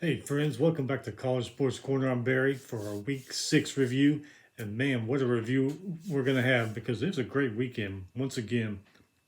Hey friends, welcome back to College Sports Corner. I'm Barry for our Week 6 review. And man, what a review we're going to have because it was a great weekend. Once again,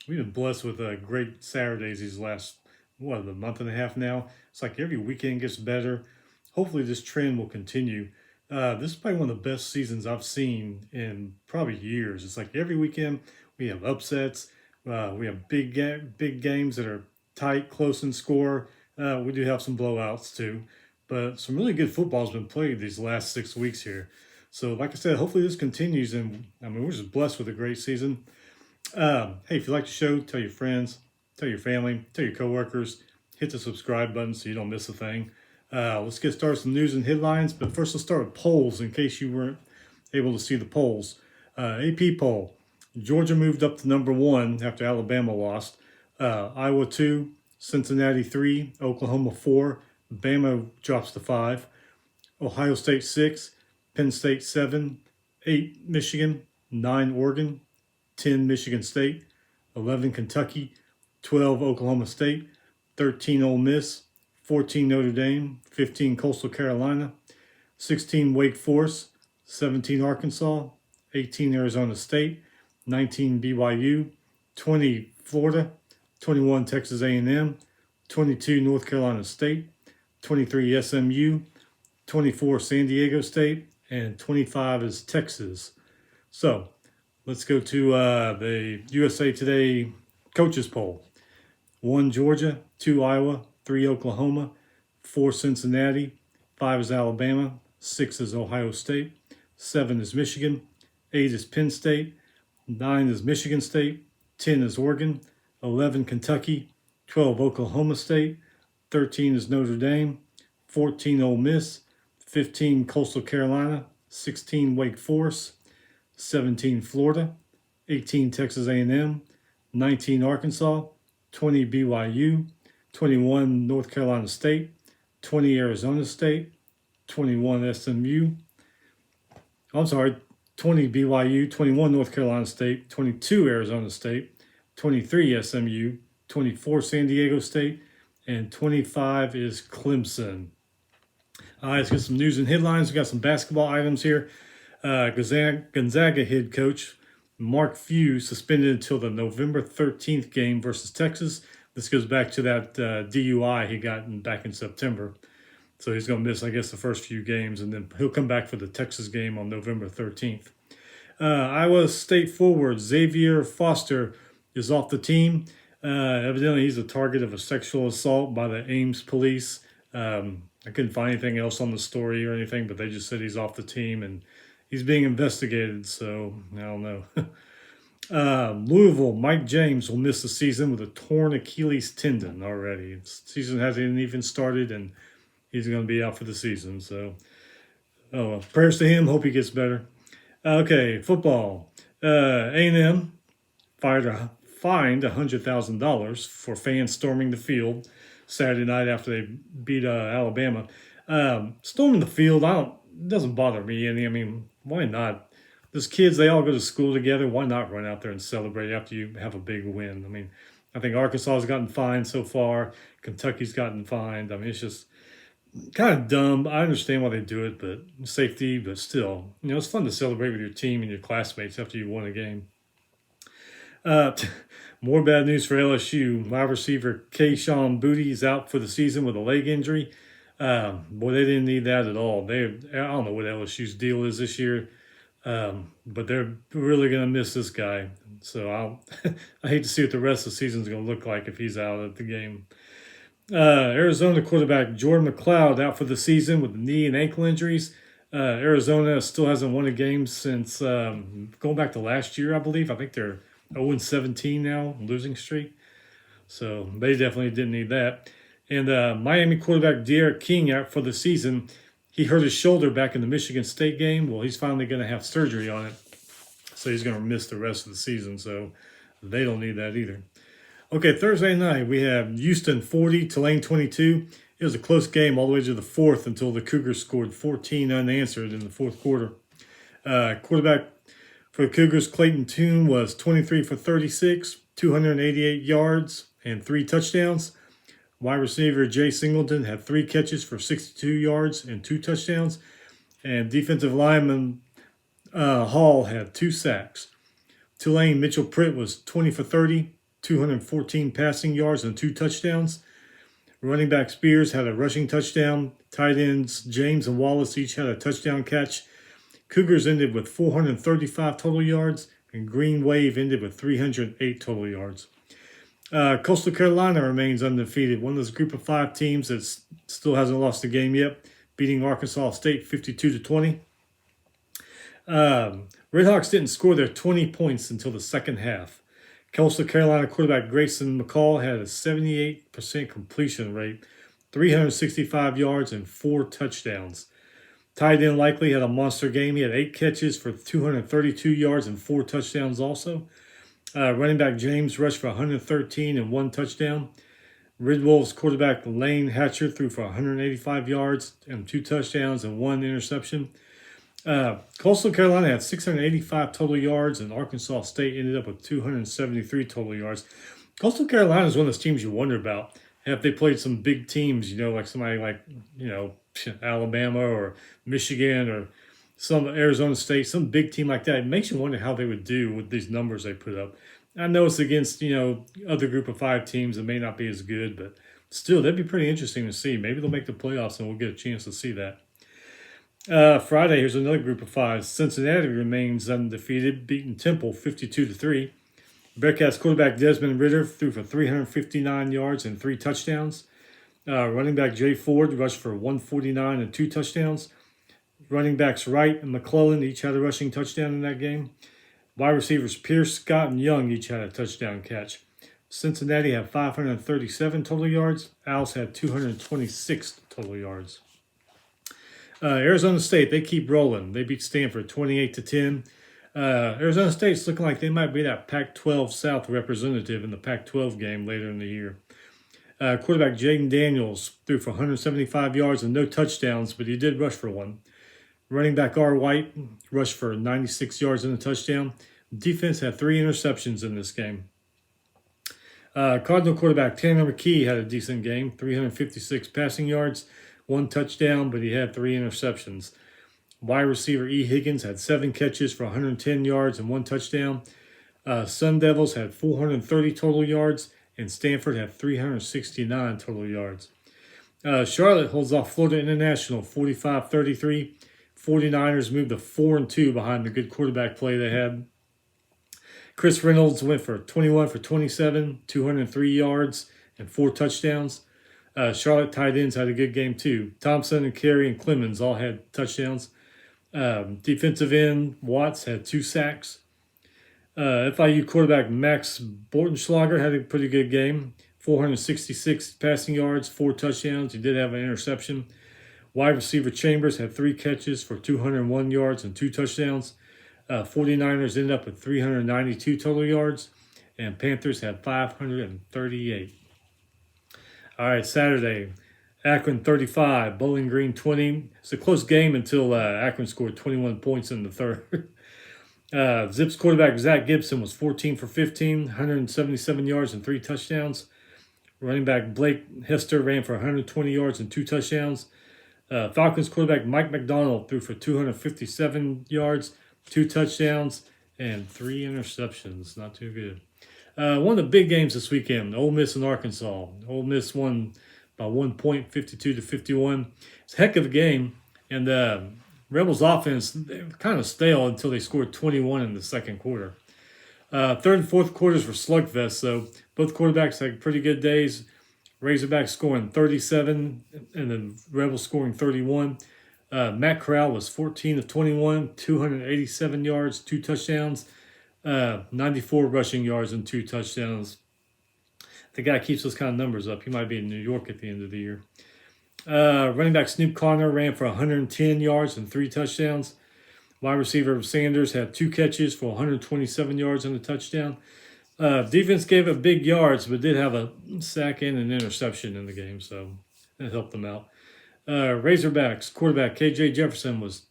we've been blessed with great Saturdays these last, a month and a half now. It's like every weekend gets better. Hopefully this trend will continue. This is probably one of the best seasons I've seen in probably years. It's like every weekend we have upsets. We have big games that are tight, close in score. We do have some blowouts too, but some really good football has been played these last 6 weeks here. So, like I said, hopefully this continues, and I mean we're just blessed with a great season. Hey, if you like the show, tell your friends, tell your family, tell your coworkers, hit the subscribe button so you don't miss a thing. Let's get started with some news and headlines, but first let's start with polls in case you weren't able to see the polls. AP poll: Georgia moved up to number 1 after Alabama lost. Iowa 2, Cincinnati 3, Oklahoma 4, Bama drops to 5, Ohio State 6, Penn State 7, 8 Michigan, 9 Oregon, 10 Michigan State, 11 Kentucky, 12 Oklahoma State, 13 Ole Miss, 14 Notre Dame, 15 Coastal Carolina, 16 Wake Forest, 17 Arkansas, 18 Arizona State, 19 BYU, 20 Florida, 21 Texas A&M, 22 North Carolina State, 23 SMU, 24 San Diego State, and 25 is Texas. So let's go to the USA Today coaches poll. 1 Georgia, 2 Iowa, 3 Oklahoma, 4 Cincinnati, 5 is Alabama, 6 is Ohio State, 7 is Michigan, 8 is Penn State, 9 is Michigan State, 10 is Oregon, 11 Kentucky, 12 Oklahoma State, 13 is Notre Dame, 14 Ole Miss, 15 Coastal Carolina, 16 Wake Forest, 17 Florida, 18 Texas A&M, 19 Arkansas, 20 BYU, 21 North Carolina State, 20 Arizona State, 21 SMU. I'm sorry, 20 BYU, 21 North Carolina State, 22 Arizona State, 23 SMU, 24 San Diego State, and 25 is Clemson. All right, let's get some news and headlines. We got some basketball items here. Gonzaga head coach Mark Few suspended until the November 13th game versus Texas. This goes back to that DUI he got back in September. So he's going to miss, I guess, the first few games, and then he'll come back for the Texas game on November 13th. Iowa State forward Xavier Foster is off the team. Evidently, he's a target of a sexual assault by the Ames police. I couldn't find anything else on the story or anything, but they just said he's off the team and he's being investigated, so I don't know. Louisville, Mike James will miss the season with a torn Achilles tendon already. The season hasn't even started, and he's going to be out for the season. So, prayers to him. Hope he gets better. Okay, football. A&M fined $100,000 for fans storming the field Saturday night after they beat Alabama. Storming the field, it doesn't bother me any. I mean, why not? Those kids, they all go to school together. Why not run out there and celebrate after you have a big win? I mean, I think Arkansas has gotten fined so far. Kentucky's gotten fined. I mean, it's just kind of dumb. I understand why they do it, but safety, but still, it's fun to celebrate with your team and your classmates after you won a game. More bad news for LSU. Wide receiver Kayshon Boutte is out for the season with a leg injury. Boy, they didn't need that at all. I don't know what LSU's deal is this year, but they're really going to miss this guy. So I hate to see what the rest of the season is going to look like if he's out at the game. Arizona quarterback Jordan McLeod out for the season with knee and ankle injuries. Arizona still hasn't won a game since going back to last year, I believe. I think they're 0-17 now, losing streak. So they definitely didn't need that. And Miami quarterback De'Aaron King out for the season. He hurt his shoulder back in the Michigan State game. Well, he's finally going to have surgery on it. So he's going to miss the rest of the season. So they don't need that either. Okay, Thursday night, we have Houston 40, Tulane 22. It was a close game all the way to the fourth until the Cougars scored 14 unanswered in the fourth quarter. Quarterback for the Cougars, Clayton Tune, was 23 for 36, 288 yards, and 3 touchdowns. Wide receiver Jay Singleton had 3 catches for 62 yards and 2 touchdowns. And defensive lineman Hall had 2 sacks. Tulane Mitchell Pritt was 20 for 30, 214 passing yards and 2 touchdowns. Running back Spears had a rushing touchdown. Tight ends James and Wallace each had a touchdown catch. Cougars ended with 435 total yards, and Green Wave ended with 308 total yards. Coastal Carolina remains undefeated. One of those group of 5 teams that still hasn't lost a game yet, beating Arkansas State 52-20. Redhawks didn't score their 20 points until the second half. Coastal Carolina quarterback Grayson McCall had a 78% completion rate, 365 yards, and 4 touchdowns. Tight end Likely had a monster game. He had 8 catches for 232 yards and 4 touchdowns also. Running back James rushed for 113 and 1 touchdown. Red Wolves quarterback Lane Hatcher threw for 185 yards and 2 touchdowns and 1 interception. Coastal Carolina had 685 total yards, and Arkansas State ended up with 273 total yards. Coastal Carolina is one of those teams you wonder about. Have they played some big teams, like somebody like, Alabama or Michigan or some Arizona State, some big team like that? It makes you wonder how they would do with these numbers they put up. I know it's against, other group of 5 teams that may not be as good, but still, that'd be pretty interesting to see. Maybe they'll make the playoffs and we'll get a chance to see that. Friday, here's another group of 5. Cincinnati remains undefeated, beating Temple 52-3. Bearcats quarterback Desmond Ritter threw for 359 yards and 3 touchdowns. Running back Jay Ford rushed for 149 and 2 touchdowns. Running backs Wright and McClellan each had a rushing touchdown in that game. Wide receivers Pierce, Scott, and Young each had a touchdown catch. Cincinnati had 537 total yards. Owls had 226 total yards. Arizona State, they keep rolling. They beat Stanford 28-10. Arizona State's looking like they might be that Pac-12 South representative in the Pac-12 game later in the year. Quarterback Jaden Daniels threw for 175 yards and no touchdowns, but he did rush for 1. Running back R. White rushed for 96 yards and a touchdown. Defense had 3 interceptions in this game. Cardinal quarterback Tanner McKee had a decent game, 356 passing yards, 1 touchdown, but he had 3 interceptions. Wide receiver E. Higgins had 7 catches for 110 yards and 1 touchdown. Sun Devils had 430 total yards, and Stanford had 369 total yards. Charlotte holds off Florida International 45-33. 49ers moved to 4-2 behind the good quarterback play they had. Chris Reynolds went for 21 for 27, 203 yards, and 4 touchdowns. Charlotte tight ends had a good game too. Thompson and Carey and Clemens all had touchdowns. Defensive end Watts had 2 sacks. FIU quarterback Max Bortenschlager had a pretty good game. 466 passing yards, 4 touchdowns. He did have an interception. Wide receiver Chambers had 3 catches for 201 yards and 2 touchdowns. 49ers ended up with 392 total yards, and Panthers had 538. All right, Saturday, Akron 35, Bowling Green 20. It's a close game until Akron scored 21 points in the third. Zips quarterback Zach Gibson was 14 for 15, 177 yards and 3 touchdowns. Running back Blake Hester ran for 120 yards and 2 touchdowns. Falcons quarterback Mike McDonald threw for 257 yards, 2 touchdowns, and 3 interceptions. Not too good. One of the big games this weekend, Ole Miss and Arkansas. Ole Miss won by 1 point, 52-51. It's a heck of a game, and Rebels offense, they were kind of stale until they scored 21 in the second quarter. Third and fourth quarters were slugfest, so both quarterbacks had pretty good days. Razorbacks scoring 37 and then Rebels scoring 31. Matt Corral was 14 of 21, 287 yards, 2 touchdowns, 94 rushing yards and 2 touchdowns. The guy keeps those kind of numbers up. He might be in New York at the end of the year. Running back Snoop Connor ran for 110 yards and 3 touchdowns. Wide receiver Sanders had 2 catches for 127 yards and a touchdown. Defense gave up big yards, but did have a sack and an interception in the game, so that helped them out. Razorbacks quarterback KJ Jefferson was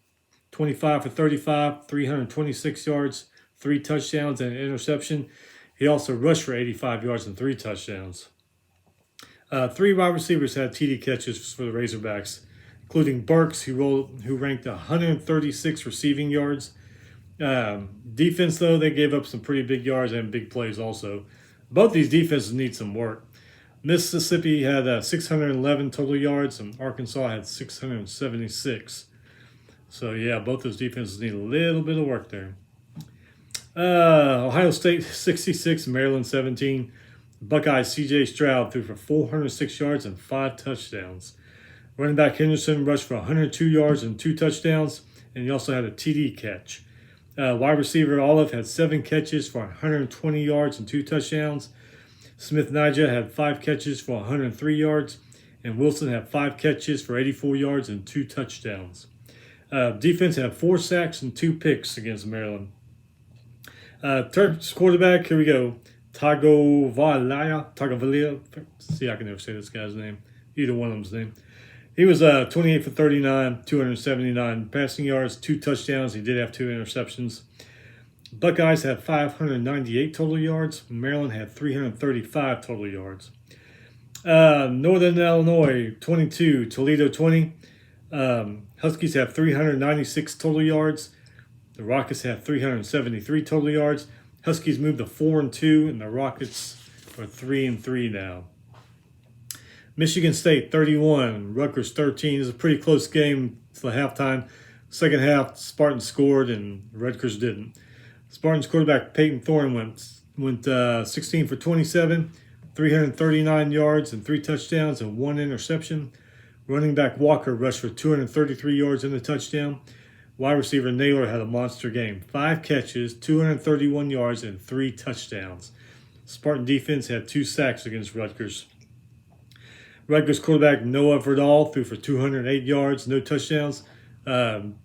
25 for 35, 326 yards, 3 touchdowns, and an interception. He also rushed for 85 yards and 3 touchdowns. Three wide receivers had TD catches for the Razorbacks, including Burks, who ranked 136 receiving yards. Defense, though, they gave up some pretty big yards and big plays also. Both these defenses need some work. Mississippi had 611 total yards, and Arkansas had 676. So, yeah, both those defenses need a little bit of work there. Ohio State 66, Maryland 17. Buckeyes C.J. Stroud threw for 406 yards and 5 touchdowns. Running back Henderson rushed for 102 yards and 2 touchdowns, and he also had a TD catch. Wide receiver Olive had 7 catches for 120 yards and 2 touchdowns. Smith-Njigba had 5 catches for 103 yards, and Wilson had 5 catches for 84 yards and 2 touchdowns. Defense had 4 sacks and 2 picks against Maryland. Terps quarterback, here we go. Tagovailoa. See, I can never say this guy's name. Either one of them's name. He was 28 for 39, 279 passing yards, 2 touchdowns. He did have 2 interceptions. Buckeyes had 598 total yards. Maryland had 335 total yards. Northern Illinois 22, Toledo 20. Huskies have 396 total yards. The Rockets have 373 total yards. Huskies moved to 4-2, and the Rockets are 3-3 now. Michigan State 31, Rutgers 13. It was a pretty close game to the halftime. Second half, Spartans scored and Rutgers didn't. Spartans quarterback Peyton Thorne went 16 for 27, 339 yards and 3 touchdowns and 1 interception. Running back Walker rushed for 233 yards and a touchdown. Wide receiver Naylor had a monster game. 5 catches, 231 yards, and 3 touchdowns. Spartan defense had 2 sacks against Rutgers. Rutgers quarterback Noah Verdal threw for 208 yards, no touchdowns.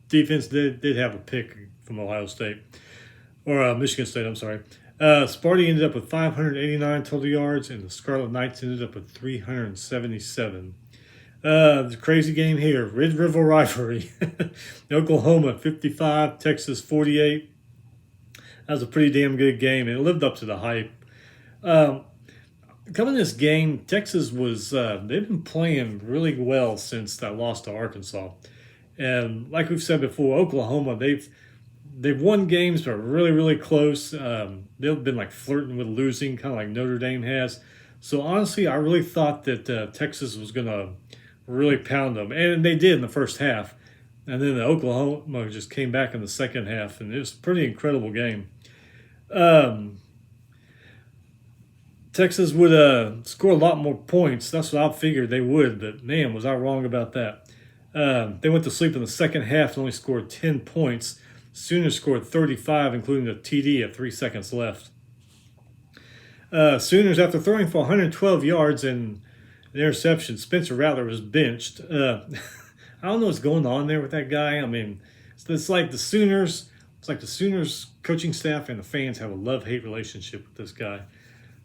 Defense did have a pick from Ohio State. Or Michigan State, I'm sorry. Sparty ended up with 589 total yards, and the Scarlet Knights ended up with 377. The crazy game here, Red River rivalry. Oklahoma 55, Texas 48. That was a pretty damn good game, and it lived up to the hype. Coming this game, Texas was they've been playing really well since that loss to Arkansas. And like we've said before, Oklahoma, they've won games but really, really close. They've been like flirting with losing, kind of like Notre Dame has. So honestly, I really thought that Texas was going to really pound them. And they did in the first half. And then Oklahoma just came back in the second half, and it was a pretty incredible game. Texas would score a lot more points. That's what I figured they would, but man, was I wrong about that. They went to sleep in the second half and only scored 10 points. Sooners scored 35, including a TD at 3 seconds left. Sooners, after throwing for 112 yards and an interception, Spencer Rattler was benched. I don't know what's going on there with that guy. I mean, it's like the Sooners. It's like the Sooners coaching staff and the fans have a love-hate relationship with this guy.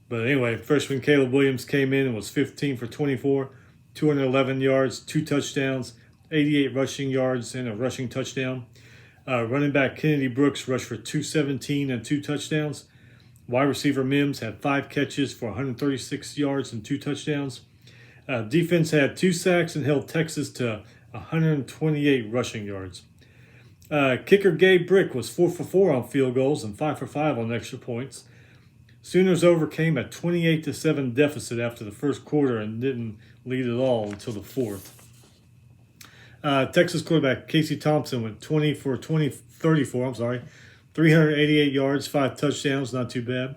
But anyway, freshman Caleb Williams came in and was 15 for 24, 211 yards, 2 touchdowns, 88 rushing yards, and a rushing touchdown. Running back Kennedy Brooks rushed for 217 and 2 touchdowns. Wide receiver Mims had 5 catches for 136 yards and 2 touchdowns. Defense had 2 sacks and held Texas to 128 rushing yards. Kicker Gabe Brick was 4 for 4 on field goals and 5 for 5 on extra points. Sooners overcame a 28-7 deficit after the first quarter and didn't lead at all until the fourth. Texas quarterback Casey Thompson went 34, 388 yards, 5 touchdowns, not too bad.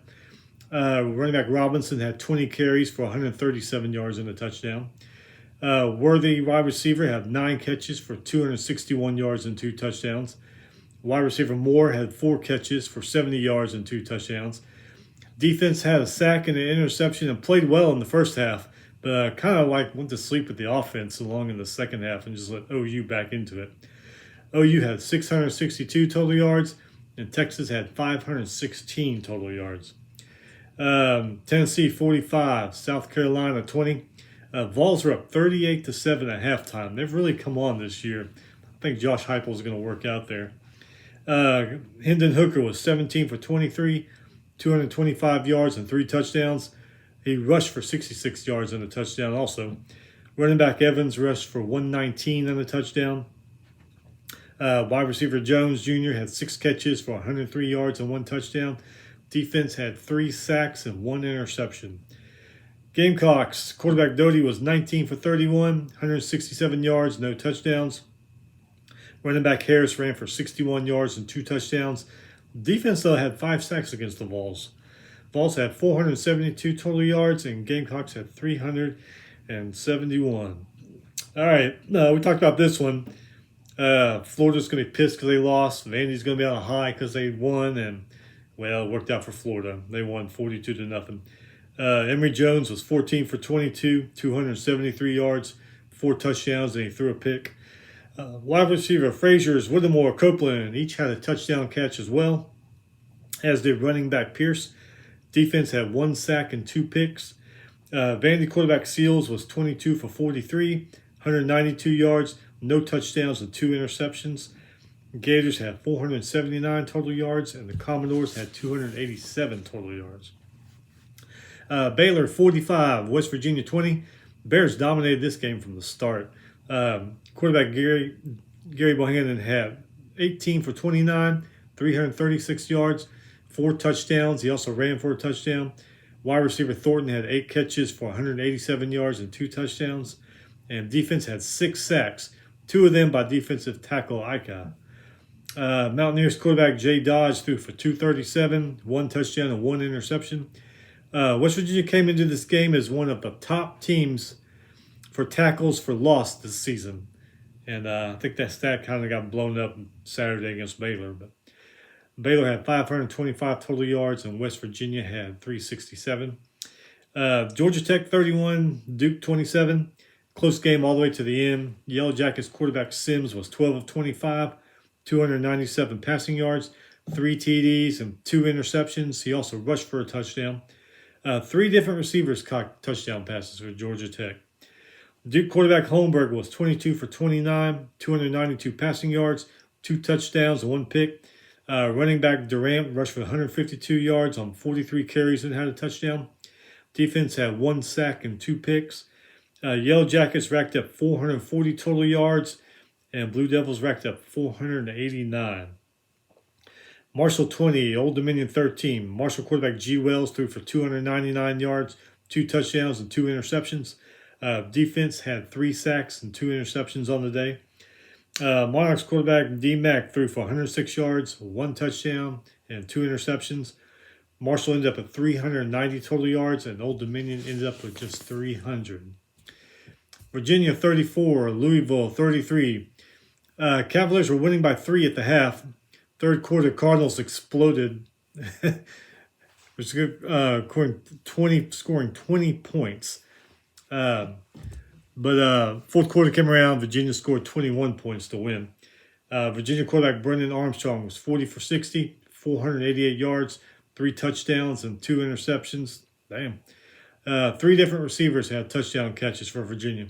Running back Robinson had 20 carries for 137 yards and a touchdown. Worthy, wide receiver, had 9 catches for 261 yards and 2 touchdowns. Wide receiver Moore had 4 catches for 70 yards and 2 touchdowns. Defense had a sack and an interception and played well in the first half, but kind of like went to sleep with the offense along in the second half and just let OU back into it. OU had 662 total yards, and Texas had 516 total yards. Tennessee 45, South Carolina 20. Vols are up 38-7 at halftime. They've really come on this year. I think Josh Heupel is going to work out there. Hendon Hooker was 17 for 23, 225 yards and 3 touchdowns. He rushed for 66 yards and a touchdown also. Running back Evans rushed for 119 and a touchdown. Wide receiver Jones Jr. had 6 catches for 103 yards and 1 touchdown. Defense had 3 sacks and 1 interception. Gamecocks, quarterback Doty was 19 for 31, 167 yards, no touchdowns. Running back Harris ran for 61 yards and 2 touchdowns. Defense, though, had 5 sacks against the Vols. Vols had 472 total yards, and Gamecocks had 371. All right, we talked about this one. Florida's going to be pissed because they lost. Vandy's going to be on a high because they won, and, well, it worked out for Florida. They won 42-0. Emory Jones was 14 for 22, 273 yards, 4 touchdowns, and he threw a pick. Wide receiver Fraziers, Whittemore, Copeland each had a touchdown catch as well, as did running back Pierce. Defense had 1 sack and 2 picks. Vandy quarterback Seals was 22 for 43, 192 yards, no touchdowns, and 2 interceptions. Gators had 479 total yards, and the Commodores had 287 total yards. Baylor 45, West Virginia 20. Bears dominated this game from the start. Quarterback Gary Bohannon had 18 for 29, 336 yards, 4 touchdowns. He also ran for a touchdown. Wide receiver Thornton had 8 catches for 187 yards and 2 touchdowns. And defense had 6 sacks, 2 of them by defensive tackle Ika. Mountaineers quarterback Jay Dodge threw for 237, 1 touchdown and 1 interception. West Virginia came into this game as one of the top teams for tackles for loss this season. And I think that stat kind of got blown up Saturday against Baylor. But Baylor had 525 total yards, and West Virginia had 367. Georgia Tech 31, Duke 27. Close game all the way to the end. Yellow Jackets quarterback Sims was 12 of 25, 297 passing yards, 3 TDs, and 2 interceptions. He also rushed for a touchdown. 3 different receivers caught touchdown passes for Georgia Tech. Duke quarterback Holmberg was 22 for 29, 292 passing yards, 2 touchdowns, and 1 pick. Running back Durant rushed for 152 yards on 43 carries and had a touchdown. Defense had 1 sack and 2 picks. Yellow Jackets racked up 440 total yards, and Blue Devils racked up 489. Marshall 20, Old Dominion 13. Marshall quarterback G. Wells threw for 299 yards, 2 touchdowns, and 2 interceptions. Defense had 3 sacks and 2 interceptions on the day. Monarchs quarterback D. Mack threw for 106 yards, 1 touchdown, and 2 interceptions. Marshall ended up at 390 total yards, and Old Dominion ended up with just 300. Virginia 34, Louisville 33. Cavaliers were winning by 3 at the half. Third quarter, Cardinals exploded, scoring 20 points. But fourth quarter came around, Virginia scored 21 points to win. Virginia quarterback Brendan Armstrong was 40 for 60, 488 yards, 3 touchdowns, and 2 interceptions. Damn. 3 different receivers had touchdown catches for Virginia.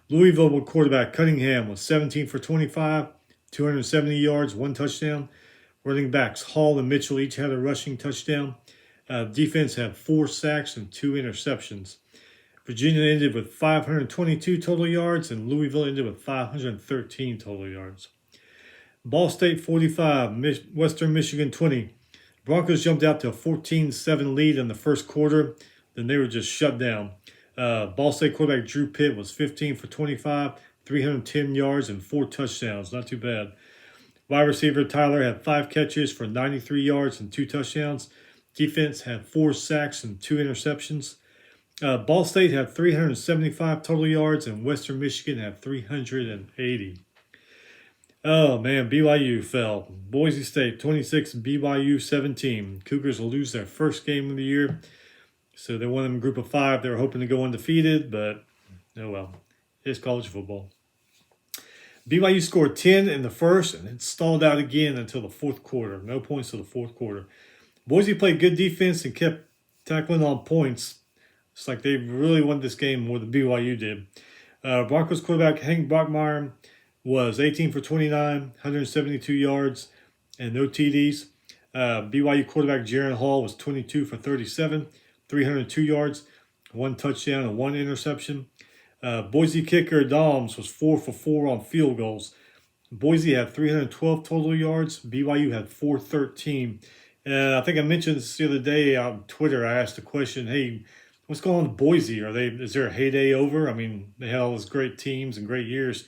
Louisville quarterback Cunningham was 17 for 25, 270 yards, 1 touchdown. Running backs Hall and Mitchell each had a rushing touchdown. Defense had 4 sacks and 2 interceptions. Virginia ended with 522 total yards, and Louisville ended with 513 total yards. Ball State 45, Western Michigan 20. Broncos jumped out to a 14-7 lead in the first quarter. Then they were just shut down. Ball State quarterback Drew Pitt was 15 for 25, 310 yards, and 4 touchdowns. Not too bad. Wide receiver Tyler had 5 catches for 93 yards and 2 touchdowns. Defense had 4 sacks and 2 interceptions. Ball State had 375 total yards, and Western Michigan had 380. Oh, man, BYU fell. Boise State 26, BYU 17. Cougars will lose their first game of the year. So they won them in group of 5. They were hoping to go undefeated, but oh well. It's college football. BYU scored 10 in the first and then stalled out again until the fourth quarter. No points till the fourth quarter. Boise played good defense and kept tackling on points. It's like they really won this game more than BYU did. Broncos quarterback Hank Brockmeyer was 18 for 29, 172 yards, and no TDs. BYU quarterback Jaron Hall was 22 for 37, 302 yards, 1 touchdown, and 1 interception. Boise kicker Doms was 4 for 4 on field goals. Boise had 312 total yards. BYU had 413. And I think I mentioned this the other day on Twitter. I asked the question, hey, what's going on with Boise? Is there a heyday over? I mean, they had all those great teams and great years.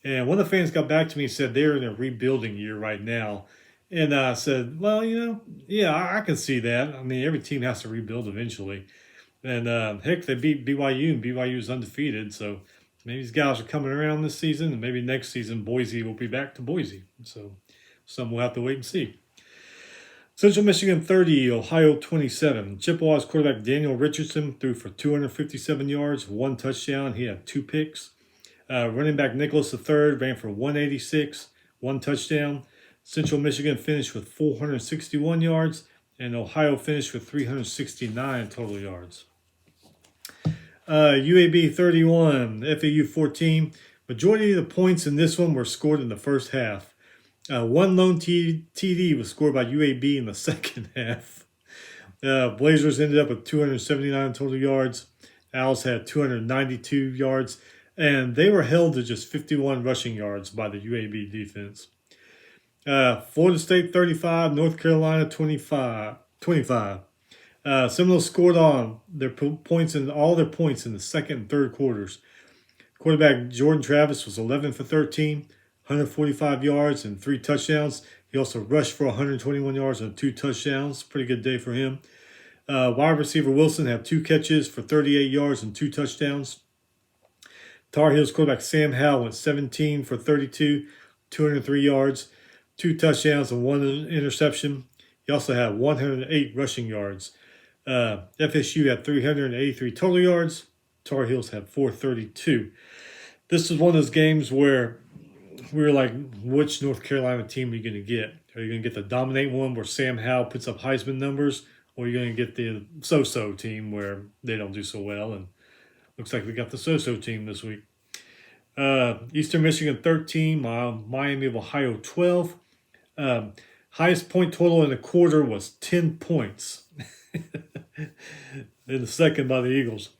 And one of the fans got back to me and said they're in a rebuilding year right now. And I said, well, yeah, I can see that. I mean, every team has to rebuild eventually. And heck, they beat BYU, and BYU is undefeated. So maybe these guys are coming around this season, and maybe next season Boise will be back to Boise. So some we'll have to wait and see. Central Michigan 30, Ohio 27. Chippewa's quarterback Daniel Richardson threw for 257 yards, 1 touchdown. He had 2 picks. Running back Nicholas III ran for 186, 1 touchdown. Central Michigan finished with 461 yards, and Ohio finished with 369 total yards. UAB 31, FAU 14. Majority of the points in this one were scored in the first half. 1 lone TD was scored by UAB in the second half. Blazers ended up with 279 total yards. Owls had 292 yards, and they were held to just 51 rushing yards by the UAB defense. Florida State 35, North Carolina 25. Seminoles scored on their points in all their points in the second and third quarters. Quarterback Jordan Travis was 11 for 13, 145 yards and 3 touchdowns. He also rushed for 121 yards and 2 touchdowns. Pretty good day for him. Wide receiver Wilson had 2 catches for 38 yards and 2 touchdowns. Tar Heels quarterback Sam Howell went 17 for 32, 203 yards, 2 touchdowns and 1 interception. He also had 108 rushing yards. FSU had 383 total yards. Tar Heels had 432. This is one of those games where we were like, which North Carolina team are you going to get? Are you going to get the dominate one where Sam Howell puts up Heisman numbers? Or are you going to get the so-so team where they don't do so well? And looks like we got the so-so team this week. Eastern Michigan 13, Miami of Ohio 12. Highest point total in the quarter was 10 points. In the second by the Eagles.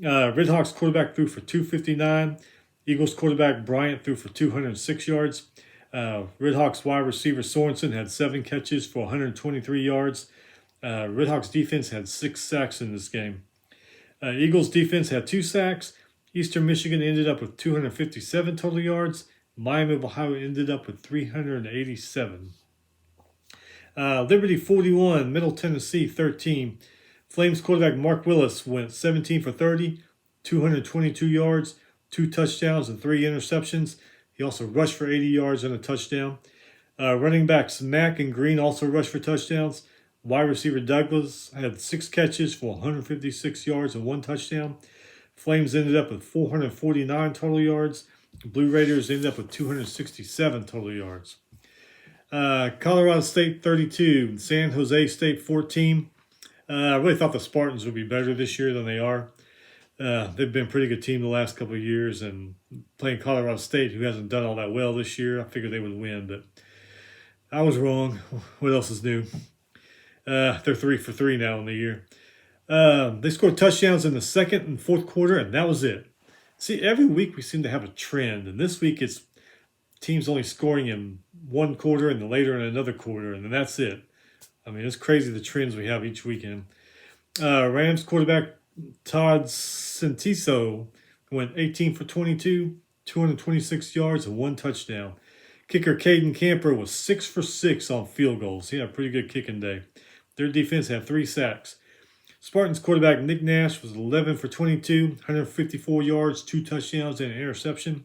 Redhawks quarterback threw for 259. Eagles quarterback Bryant threw for 206 yards. Redhawks wide receiver Sorensen had 7 catches for 123 yards. Redhawks defense had 6 sacks in this game. Eagles defense had 2 sacks. Eastern Michigan ended up with 257 total yards. Miami of Ohio ended up with 387. Liberty 41, Middle Tennessee 13. Flames quarterback Mark Willis went 17 for 30, 222 yards, 2 touchdowns, and 3 interceptions. He also rushed for 80 yards and a touchdown. Running backs Mack and Green also rushed for touchdowns. Wide receiver Douglas had 6 catches for 156 yards and 1 touchdown. Flames ended up with 449 total yards. Blue Raiders ended up with 267 total yards. Colorado State 32, San Jose State 14. I really thought the Spartans would be better this year than they are. They've been a pretty good team the last couple of years, and playing Colorado State, who hasn't done all that well this year, I figured they would win, but I was wrong. What else is new? They're 3 for 3 now in the year. They scored touchdowns in the second and fourth quarter, and that was it. See, every week we seem to have a trend, and this week it's teams only scoring in one quarter and then later in another quarter, and then that's it. I mean, it's crazy the trends we have each weekend. Rams quarterback Todd Centeso went 18 for 22, 226 yards, and 1 touchdown. Kicker Caden Camper was 6 for 6 on field goals. He had a pretty good kicking day. Their defense had 3 sacks. Spartans quarterback Nick Nash was 11 for 22, 154 yards, 2 touchdowns, and an interception.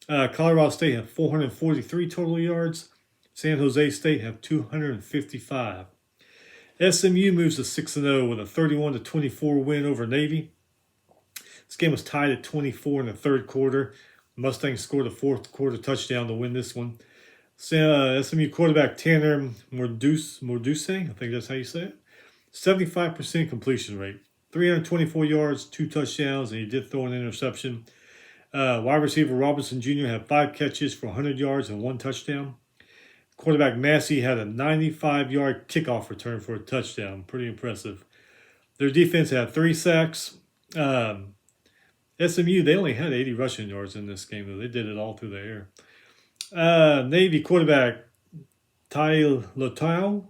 Colorado State had 443 total yards. San Jose State had 255. SMU moves to 6-0 with a 31-24 win over Navy. This game was tied at 24 in the third quarter. Mustangs scored a fourth quarter touchdown to win this one. SMU quarterback Tanner Morduse, I think that's how you say it, 75% completion rate, 324 yards, 2 touchdowns, and he did throw an interception. Wide receiver Robinson Jr. had 5 catches for 100 yards and 1 touchdown. Quarterback Massey had a 95-yard kickoff return for a touchdown. Pretty impressive. Their defense had 3 sacks. SMU, they only had 80 rushing yards in this game, though. They did it all through the air. Navy quarterback Ty Lotau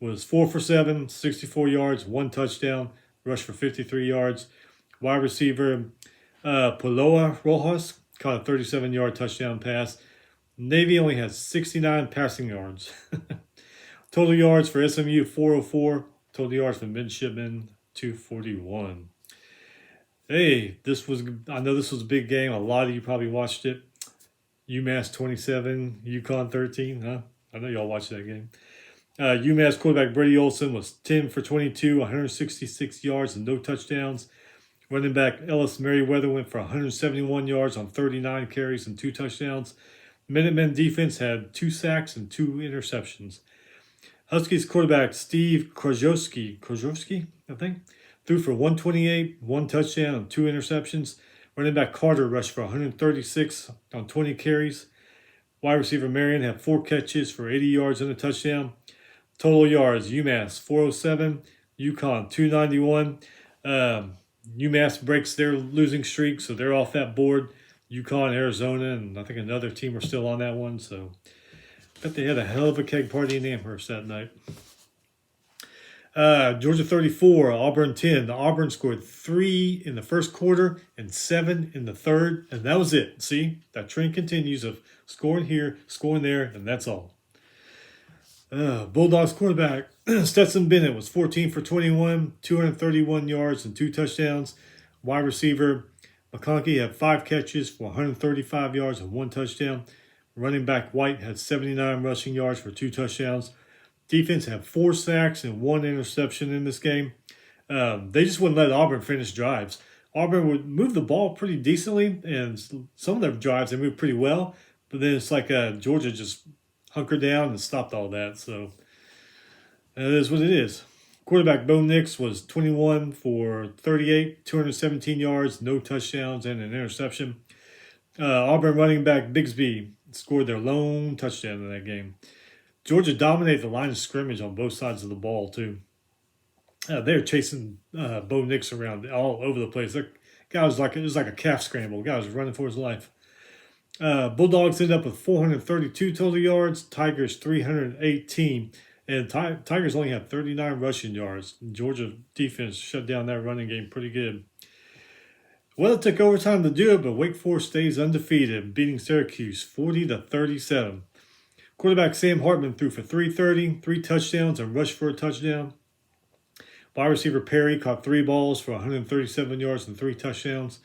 was 4 for 7, 64 yards, 1 touchdown, rushed for 53 yards. Wide receiver Poloa Rojas caught a 37-yard touchdown pass. Navy only has 69 passing yards. Total yards for SMU 404. Total yards for midshipmen 241. Hey, I know this was a big game. A lot of you probably watched it. UMass 27, UConn 13, huh? I know y'all watched that game. UMass quarterback Brady Olson was 10 for 22, 166 yards and no touchdowns. Running back Ellis Merriweather went for 171 yards on 39 carries and 2 touchdowns. Minutemen defense had 2 sacks and 2 interceptions. Huskies quarterback Steve Krojowski, I think, threw for 128, 1 touchdown and 2 interceptions. Running back Carter rushed for 136 on 20 carries. Wide receiver Marion had 4 catches for 80 yards and a touchdown. Total yards, UMass 407, UConn 291. UMass breaks their losing streak, so they're off that board. UConn, Arizona, and I think another team are still on that one. So I bet they had a hell of a keg party in Amherst that night. Georgia 34, Auburn 10. Auburn scored 3 in the first quarter and 7 in the third, and that was it. See, that trend continues of scoring here, scoring there, and that's all. Bulldogs quarterback Stetson Bennett was 14 for 21, 231 yards and 2 touchdowns. Wide receiver McConkey had 5 catches for 135 yards and 1 touchdown. Running back White had 79 rushing yards for 2 touchdowns. Defense had 4 sacks and 1 interception in this game. They just wouldn't let Auburn finish drives. Auburn would move the ball pretty decently, and some of their drives they moved pretty well. But then it's like Georgia just hunkered down and stopped all that. So it is what it is. Quarterback Bo Nix was 21 for 38, 217 yards, no touchdowns, and an interception. Auburn running back Bigsby scored their lone touchdown in that game. Georgia dominated the line of scrimmage on both sides of the ball, too. They were chasing Bo Nix around all over the place. That guy was it was like a calf scramble. The guy was running for his life. Bulldogs ended up with 432 total yards. Tigers 318. And Tigers only had 39 rushing yards. Georgia defense shut down that running game pretty good. Well, it took overtime to do it, but Wake Forest stays undefeated, beating Syracuse 40-37. Quarterback Sam Hartman threw for 330, 3 touchdowns, and rushed for a touchdown. Wide receiver Perry caught 3 balls for 137 yards and 3 touchdowns.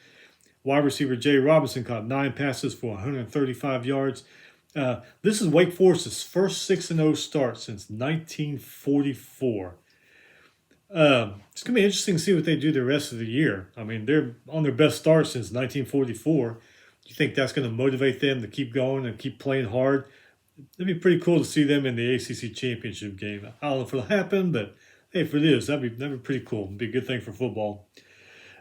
Wide receiver Jay Robinson caught 9 passes for 135 yards. This is Wake Forest's first 6-0 start since 1944. It's going to be interesting to see what they do the rest of the year. I mean, they're on their best start since 1944. Do you think that's going to motivate them to keep going and keep playing hard? It'd be pretty cool to see them in the ACC championship game. I don't know if it'll happen, but hey, if it is, that'd be pretty cool. It'd be a good thing for football.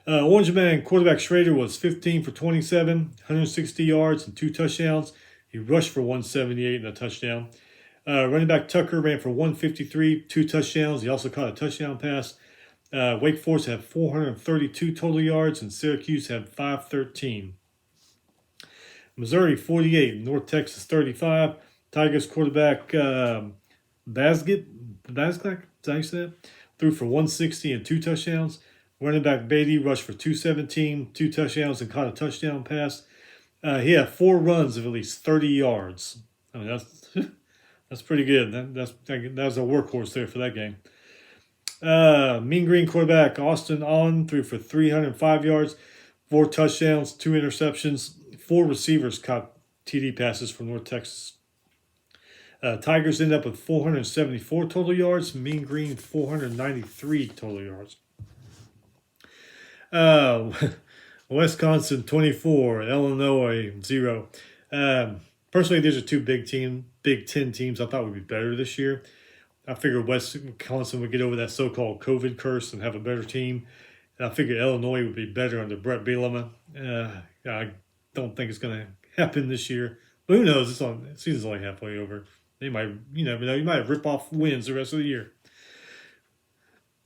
Orange Man quarterback Schrader was 15 for 27, 160 yards and 2 touchdowns. He rushed for 178 and a touchdown. Running back Tucker ran for 153, 2 touchdowns. He also caught a touchdown pass. Wake Forest had 432 total yards, and Syracuse had 513. Missouri 48, North Texas 35. Tigers quarterback Basgett, is that how you say it? Threw for 160 and 2 touchdowns. Running back Beatty rushed for 217, 2 touchdowns, and caught a touchdown pass. He had 4 runs of at least 30 yards. I mean, that's pretty good. That was a workhorse there for that game. Mean Green quarterback Austin Allen threw for 305 yards, 4 touchdowns, 2 interceptions. 4 receivers caught TD passes from North Texas. Tigers ended up with 474 total yards. Mean Green 493 total yards. Wisconsin 24, Illinois 0. Personally, these are 2 Big Ten teams I thought would be better this year. I figured Wisconsin would get over that so-called COVID curse and have a better team. And I figured Illinois would be better under Brett Bielema. I don't think it's going to happen this year. But who knows? The season's only halfway over. They might, you never know. You might rip off wins the rest of the year.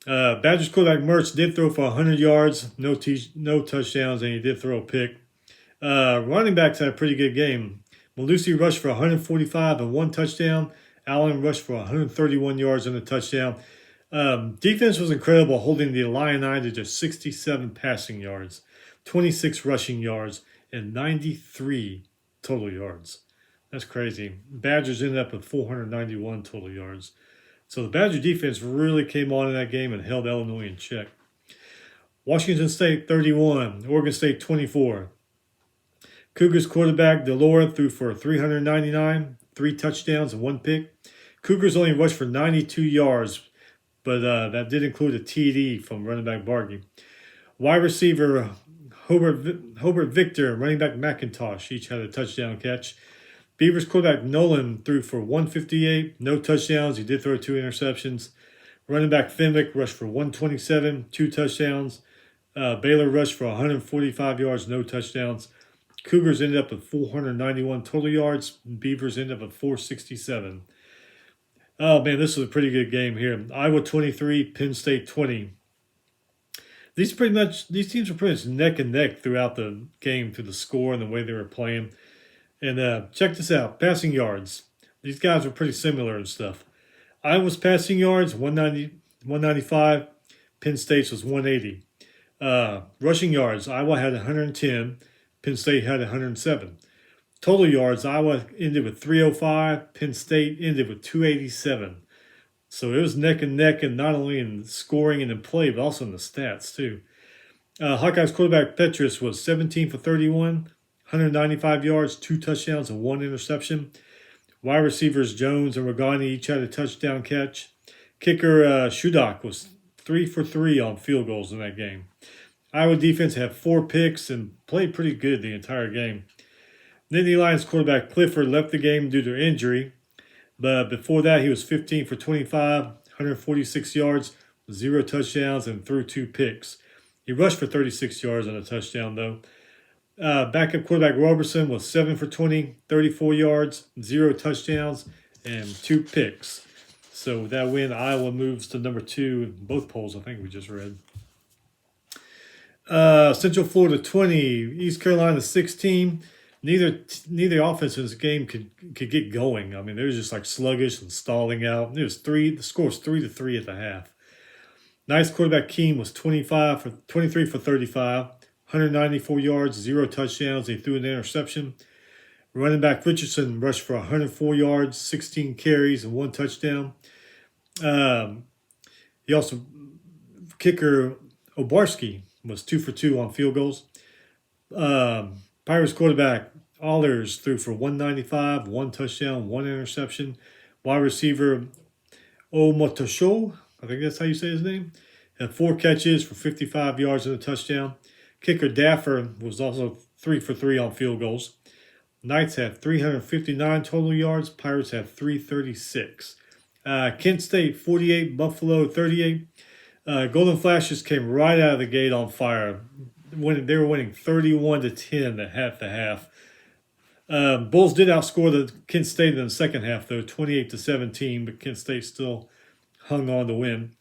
Badgers quarterback Mertz did throw for 100 yards, no touchdowns, and he did throw a pick. Running backs had a pretty good game. Malusi rushed for 145 and one touchdown. Allen rushed for 131 yards and a touchdown. Defense was incredible, holding the Illini to just 67 passing yards, 26 rushing yards, and 93 total yards. That's crazy. Badgers ended up with 491 total yards. So the Badger defense really came on in that game and held Illinois in check. Washington State 31, Oregon State 24. Cougars quarterback Delora threw for 399, 3 touchdowns and 1 pick. Cougars only rushed for 92 yards, but that did include a TD from running back Bargy. Wide receiver Hobart Victor and running back McIntosh each had a touchdown catch. Beavers quarterback Nolan threw for 158, no touchdowns. He did throw 2 interceptions. Running back Fenwick rushed for 127, 2 touchdowns. Baylor rushed for 145 yards, no touchdowns. Cougars ended up with 491 total yards. Beavers ended up with 467. Oh, man, this was a pretty good game here. Iowa 23, Penn State 20. These teams were pretty much neck and neck throughout the game, through the score and the way they were playing. And check this out, passing yards. These guys were pretty similar and stuff. Iowa's passing yards, 195. Penn State's was 180. Rushing yards, Iowa had 110. Penn State had 107. Total yards, Iowa ended with 305. Penn State ended with 287. So it was neck and neck, and not only in scoring and in play, but also in the stats too. Hawkeyes quarterback Petrus was 17 for 31, 195 yards, 2 touchdowns, and 1 interception. Wide receivers Jones and Regani each had a touchdown catch. Kicker Shudak was 3 for 3 on field goals in that game. Iowa defense had 4 picks and played pretty good the entire game. Nittany Lions quarterback Clifford left the game due to injury, but before that he was 15 for 25, 146 yards, 0 touchdowns, and threw 2 picks. He rushed for 36 yards and a touchdown though. Backup quarterback Robertson was 7 for 20, 34 yards, 0 touchdowns, and 2 picks. So with that win, Iowa moves to number 2 in both polls, I think we just read. Central Florida 20, East Carolina 16. Neither offense in this game could get going. I mean, they were just like sluggish and stalling out. The score was 3-3 at the half. Nice quarterback Keem was 23 for 35, 194 yards, 0 touchdowns. He threw an interception. Running back Richardson rushed for 104 yards, 16 carries, and 1 touchdown. He also, kicker Obarski was 2 for 2 on field goals. Pirates quarterback Allers threw for 195, 1 touchdown, 1 interception. Wide receiver Omotosho, I think that's how you say his name, had 4 catches for 55 yards and a touchdown. Kicker Daffer was also 3 for 3 on field goals. Knights had 359 total yards. Pirates had 336. Kent State 48, Buffalo 38. Golden Flashes came right out of the gate on fire. They were winning 31-10 at the half. Bulls did outscore the Kent State in the second half, though, 28-17, but Kent State still hung on to win.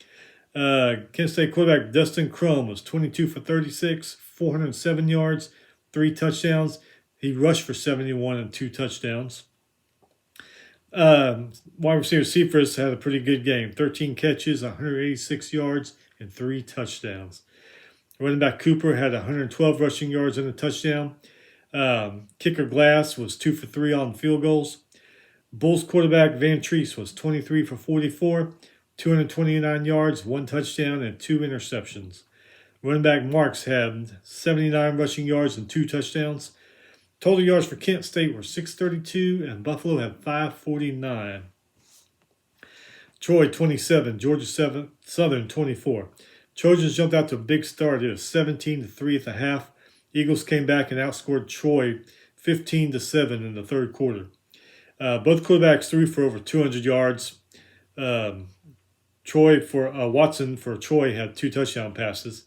Kent State quarterback Dustin Crum was 22 for 36, 407 yards, 3 touchdowns. He rushed for 71 and 2 touchdowns. Wide receiver Cephas had a pretty good game, 13 catches, 186 yards, and 3 touchdowns. Running back Cooper had 112 rushing yards and a touchdown. Kicker Glass was 2 for 3 on field goals. Bulls quarterback Van Treese was 23 for 44, 229 yards, 1 touchdown, and 2 interceptions. Running back Marks had 79 rushing yards and 2 touchdowns. Total yards for Kent State were 632, and Buffalo had 549. Troy 27, Georgia Southern 24. Trojans jumped out to a big start. It was 17-3 at the half. Eagles came back and outscored Troy 15-7 in the third quarter. Both quarterbacks threw for over 200 yards. Watson for Troy had 2 touchdown passes.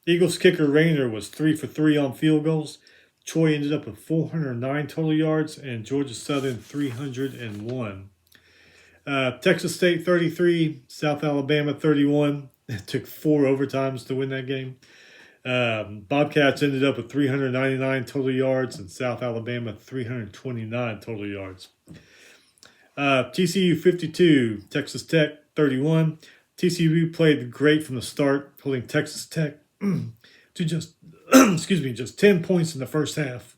Eagles kicker Rayner was 3 for 3 on field goals. Troy ended up with 409 total yards, and Georgia Southern 301. Texas State 33, South Alabama 31. It took 4 overtimes to win that game. Bobcats ended up with 399 total yards, and South Alabama 329 total yards. TCU 52, Texas Tech 31. TCU played great from the start, holding Texas Tech to just just 10 points in the first half,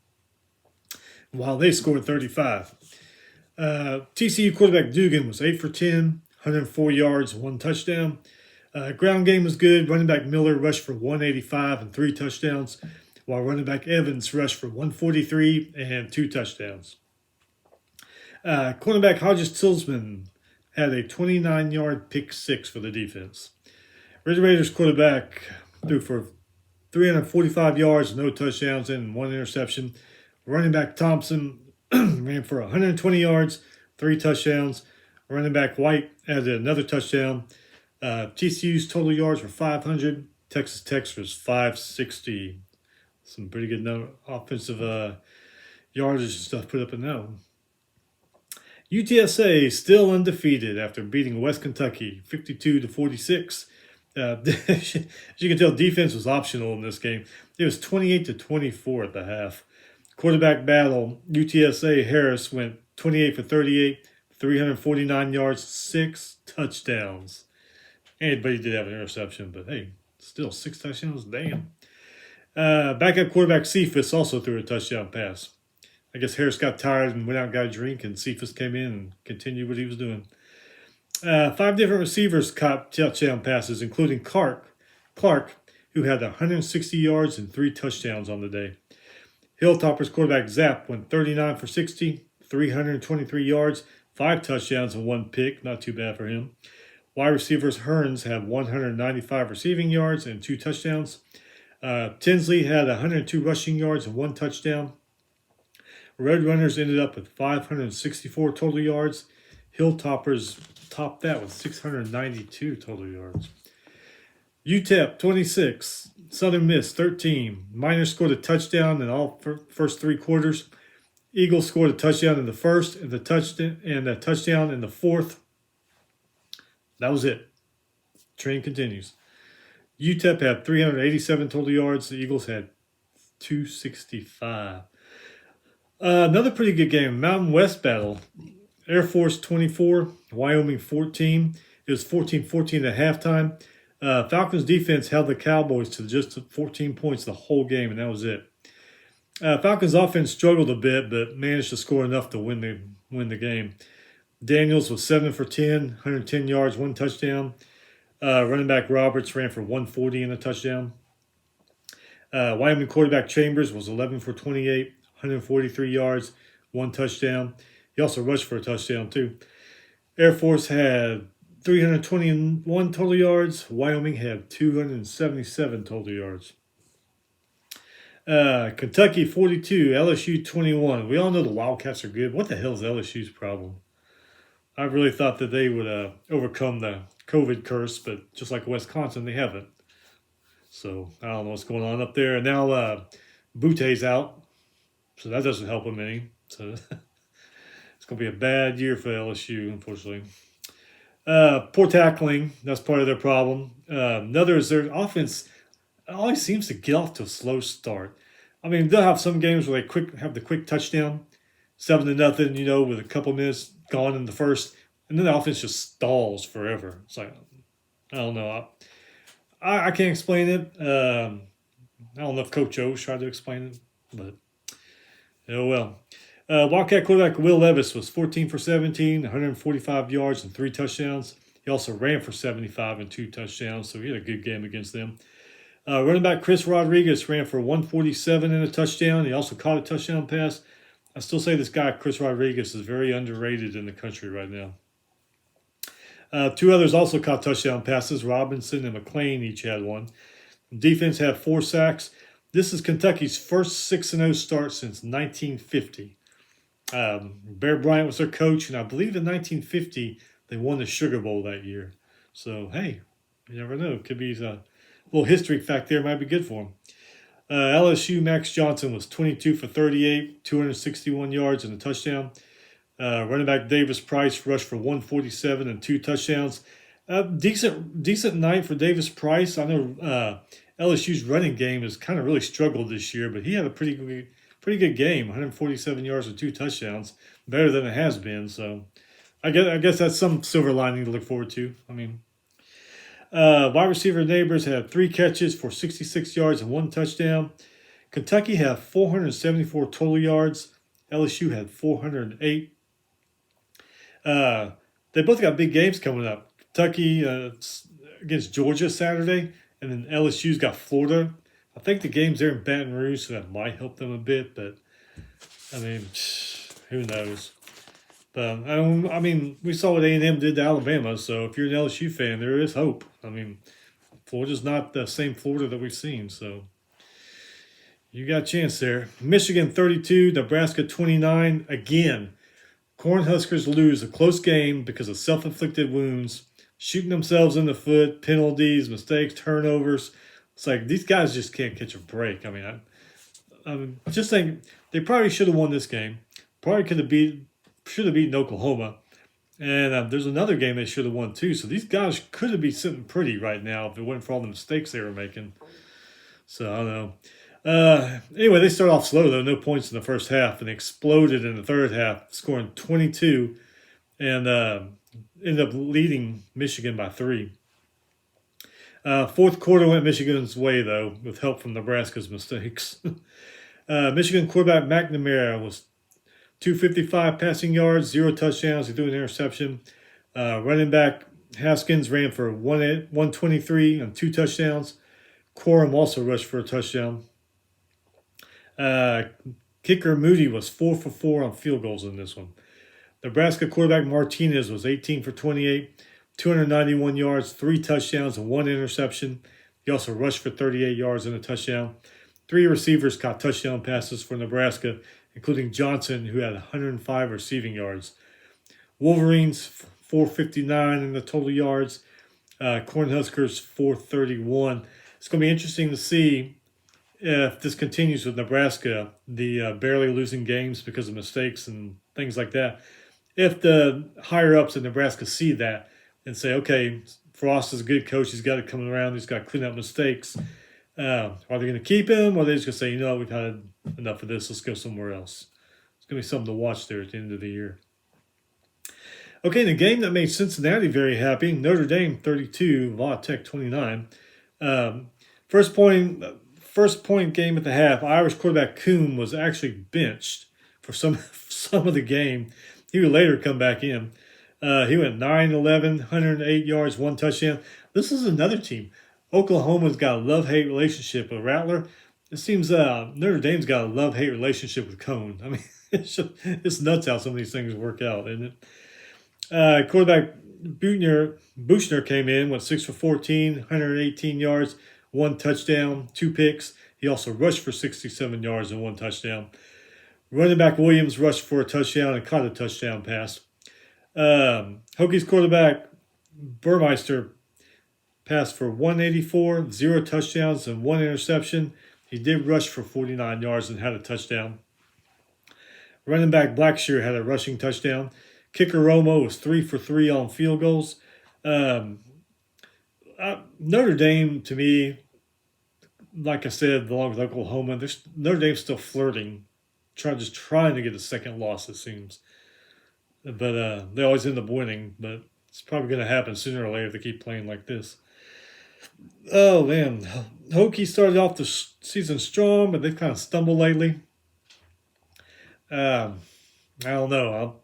while they scored 35. TCU quarterback Dugan was 8 for 10, 104 yards, 1 touchdown. Ground game was good. Running back Miller rushed for 185 and 3 touchdowns, while running back Evans rushed for 143 and 2 touchdowns. Cornerback Hodges Tillsman had a 29-yard pick six for the defense. Red Raiders quarterback threw for 345 yards, no touchdowns, and 1 interception. Running back Thompson ran for 120 yards, 3 touchdowns. Running back White added another touchdown. TCU's total yards were 500. Texas Tech's was 560. Some pretty good offensive yardage and stuff put up in that one. UTSA still undefeated after beating West Kentucky 52-46. As you can tell, defense was optional in this game. It was 28-24 at the half. Quarterback battle, UTSA Harris went 28 for 38, 349 yards, 6 touchdowns. Anybody did have an interception, but hey, still 6 touchdowns, damn. Backup quarterback Cephas also threw a touchdown pass. I guess Harris got tired and went out and got a drink, and Cephas came in and continued what he was doing. 5 different receivers caught touchdown passes, including Clark, who had 160 yards and 3 touchdowns on the day. Hilltoppers quarterback Zapp went 39 for 60, 323 yards, 5 touchdowns and 1 pick. Not too bad for him. Wide receivers Hearns had 195 receiving yards and 2 touchdowns. Tinsley had 102 rushing yards and 1 touchdown. Red Runners ended up with 564 total yards. Hilltoppers topped that with 692 total yards. UTEP 26, Southern Miss 13. Miners scored a touchdown in all first 3 quarters. Eagles scored a touchdown in the first and a touchdown in the fourth. That was it. Train continues. UTEP had 387 total yards. The Eagles had 265. Another pretty good game, Mountain West battle. Air Force 24, Wyoming 14. It was 14-14 at halftime. Falcons defense held the Cowboys to just 14 points the whole game, and that was it. Falcons offense struggled a bit, but managed to score enough to win the game. Daniels was 7 for 10, 110 yards, 1 touchdown. Running back Roberts ran for 140 and a touchdown. Wyoming quarterback Chambers was 11 for 28, 143 yards, 1 touchdown. He also rushed for a touchdown, too. Air Force had 321 total yards. Wyoming had 277 total yards. Kentucky 42, LSU 21. We all know the Wildcats are good. What the hell is LSU's problem? I really thought that they would overcome the COVID curse, but just like Wisconsin, they haven't. So I don't know what's going on up there. And now Butte's out, so that doesn't help them any. So it's going to be a bad year for LSU, unfortunately. Poor tackling, that's part of their problem. Another is their offense always seems to get off to a slow start. I mean, they'll have some games where they have the quick touchdown, 7-0, with a couple minutes gone in the first, and then the offense just stalls forever. It's like, I don't know. I can't explain it. I don't know if Coach O's tried to explain it, but oh well. Wildcat quarterback Will Levis was 14 for 17, 145 yards and 3 touchdowns. He also ran for 75 and 2 touchdowns, so he had a good game against them. Running back Chris Rodriguez ran for 147 and a touchdown. He also caught a touchdown pass. I still say this guy, Chris Rodriguez, is very underrated in the country right now. 2 others also caught touchdown passes. Robinson and McClain each had 1. Defense had 4 sacks. This is Kentucky's first 6-0 start since 1950. Bear Bryant was their coach, and I believe in 1950 they won the Sugar Bowl that year. So, hey, you never know. Could be a little history fact there. Might be good for them. LSU Max Johnson was 22 for 38, 261 yards and a touchdown. Running back Davis Price rushed for 147 and 2 touchdowns. Decent night for Davis Price. I know LSU's running game has kind of really struggled this year, but he had a pretty good game. 147 yards and 2 touchdowns, better than it has been. So I guess that's some silver lining to look forward to. I mean, wide receiver Neighbors had 3 catches for 66 yards and 1 touchdown. Kentucky had 474 total yards. LSU had 408. They both got big games coming up. Kentucky against Georgia Saturday, and then LSU's got Florida. I think the game's there in Baton Rouge, so that might help them a bit. But I mean, who knows? But I mean, we saw what A&M did to Alabama. So if you're an LSU fan, there is hope. I mean, Florida's not the same Florida that we've seen. So you got a chance there. Michigan 32, Nebraska 29. Again, Cornhuskers lose a close game because of self-inflicted wounds, shooting themselves in the foot, penalties, mistakes, turnovers. It's like these guys just can't catch a break. I mean, I just think they probably should have won this game. Probably should have beaten Oklahoma. And there's another game they should have won too. So these guys could have been sitting pretty right now if it wasn't for all the mistakes they were making. So I don't know. Anyway, they started off slow though, no points in the first half, and exploded in the third half, scoring 22, and ended up leading Michigan by 3. Fourth quarter went Michigan's way though, with help from Nebraska's mistakes. Michigan quarterback McNamara was 255 passing yards, 0 touchdowns. He threw an interception. Running back Haskins ran for 123 and 2 touchdowns. Quorum also rushed for a touchdown. Kicker Moody was 4 for 4 on field goals in this one. Nebraska quarterback Martinez was 18 for 28, 291 yards, 3 touchdowns, and 1 interception. He also rushed for 38 yards and a touchdown. 3 receivers caught touchdown passes for Nebraska, including Johnson, who had 105 receiving yards. Wolverines 459 in the total yards. Cornhuskers 431. It's going to be interesting to see if this continues with Nebraska, the barely losing games because of mistakes and things like that. If the higher ups in Nebraska see that and say, okay, Frost is a good coach, he's got it coming around, he's got to clean up mistakes. Are they going to keep him, or are they just going to say, we've had enough of this, let's go somewhere else? It's going to be something to watch there at the end of the year. Okay, the game that made Cincinnati very happy, Notre Dame 32, Va Tech 29. First point game at the half, Irish quarterback Coon was actually benched for some of the game. He would later come back in. He went 9-11, 108 yards, 1 touchdown. This is another team. Oklahoma's got a love-hate relationship with Rattler. It seems Notre Dame's got a love-hate relationship with Cone. I mean, it's nuts how some of these things work out, isn't it? Quarterback Buchner came in, went 6 for 14, 118 yards, 1 touchdown, 2 picks. He also rushed for 67 yards and 1 touchdown. Running back Williams rushed for a touchdown and caught a touchdown pass. Hokies quarterback Burmeister passed for 184, 0 touchdowns, and 1 interception. He did rush for 49 yards and had a touchdown. Running back Blackshear had a rushing touchdown. Kicker Romo was 3 for 3 on field goals. Notre Dame, to me, like I said, along with Oklahoma, Notre Dame's still flirting, just trying to get a second loss, it seems. But they always end up winning. But it's probably going to happen sooner or later if they keep playing like this. Oh, man. Hokie started off the season strong, but they've kind of stumbled lately. I don't know.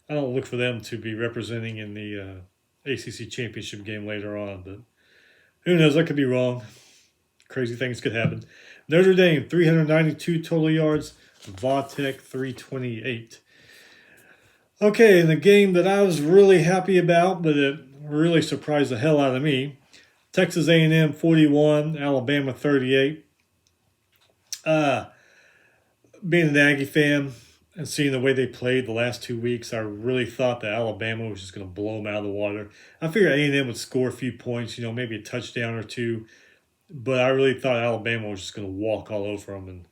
I don't look for them to be representing in the ACC championship game later on, but who knows? I could be wrong. Crazy things could happen. Notre Dame, 392 total yards. Va Tech, 328. Okay, and the game that I was really happy about, but it really surprised the hell out of me, Texas A&M 41, Alabama 38. Being an Aggie fan and seeing the way they played the last 2 weeks, I really thought that Alabama was just going to blow them out of the water. I figured A&M would score a few points, maybe a touchdown or two, but I really thought Alabama was just going to walk all over them, and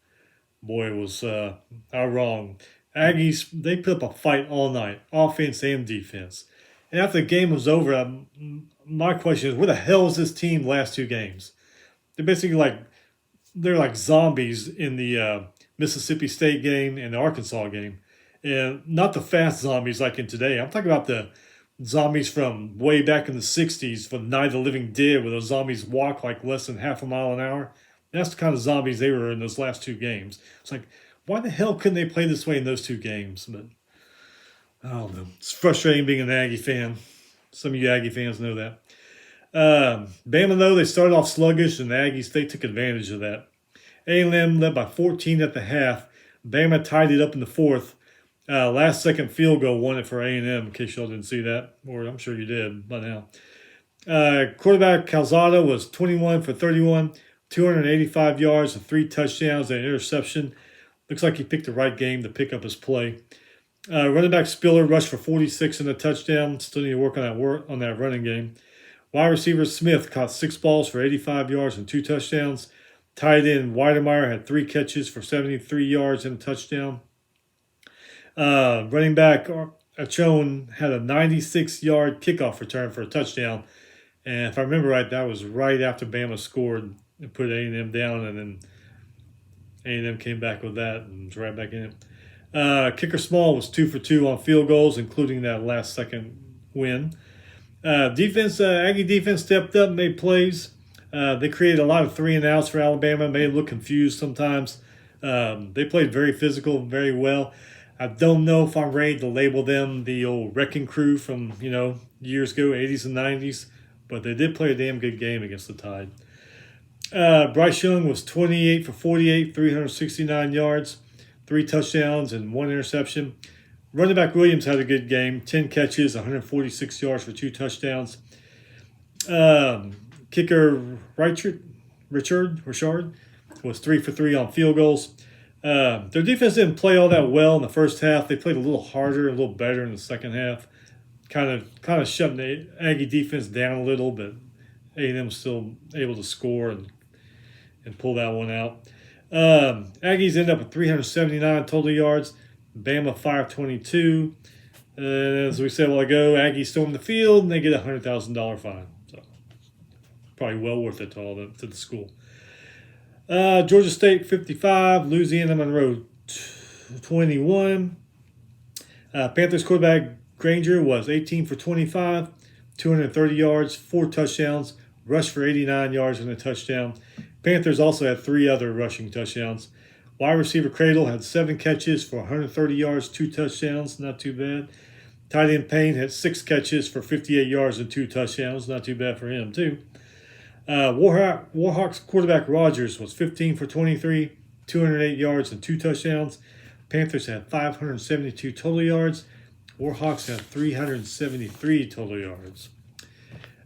boy, was I wrong. Aggies, they put up a fight all night, offense and defense. And after the game was over, my question is, where the hell is this team last two games? They're basically they're like zombies in the Mississippi State game and the Arkansas game, and not the fast zombies like in today. I'm talking about the zombies from way back in the '60s, from Night of the Living Dead, where those zombies walk like less than half a mile an hour. That's the kind of zombies they were in those last two games. It's like, why the hell couldn't they play this way in those two games? But I don't know. It's frustrating being an Aggie fan. Some of you Aggie fans know that. Bama, though, they started off sluggish, and the Aggies, they took advantage of that. A&M led by 14 at the half. Bama tied it up in the fourth. Last second field goal won it for A&M, in case y'all didn't see that, or I'm sure you did by now. Quarterback Calzada was 21 for 31, 285 yards and 3 touchdowns and an interception. Looks like he picked the right game to pick up his play. Running back Spiller rushed for 46 and a touchdown. Still need to work on that running game. Wide receiver Smith caught 6 balls for 85 yards and 2 touchdowns. Tight end Weidemeyer had 3 catches for 73 yards and a touchdown. Running back Achone had a 96-yard kickoff return for a touchdown. And if I remember right, that was right after Bama scored and put A&M down, and then A&M came back with that and was right back in it. Kicker Small was 2 for 2 on field goals, including that last-second win. Aggie defense stepped up, made plays. They created a lot of 3-and-outs for Alabama, made them look confused sometimes. They played very physical, very well. I don't know if I'm ready to label them the old wrecking crew from, years ago, 80s and 90s, but they did play a damn good game against the Tide. Bryce Young was 28 for 48, 369 yards, 3 touchdowns, and 1 interception. Running back Williams had a good game, 10 catches, 146 yards for 2 touchdowns. Kicker Richard was 3 for 3 on field goals. Their defense didn't play all that well in the first half. They played a little harder, a little better in the second half. Kind of shutting the Aggie defense down a little, but A&M was still able to score and pull that one out. Aggies ended up with 379 total yards. Bama 522. As we said a while ago, Aggies storm the field and they get a $100,000 fine. So probably well worth it to the school. Georgia State 55, Louisiana Monroe 21. Panthers quarterback Granger was 18 for 25, 230 yards, 4 touchdowns, rushed for 89 yards and a touchdown. Panthers also had 3 other rushing touchdowns. Wide receiver Cradle had 7 catches for 130 yards, 2 touchdowns, not too bad. Tight end Payne had 6 catches for 58 yards and 2 touchdowns, not too bad for him too. Warhawks quarterback Rogers was 15 for 23, 208 yards and 2 touchdowns. Panthers had 572 total yards. Warhawks had 373 total yards.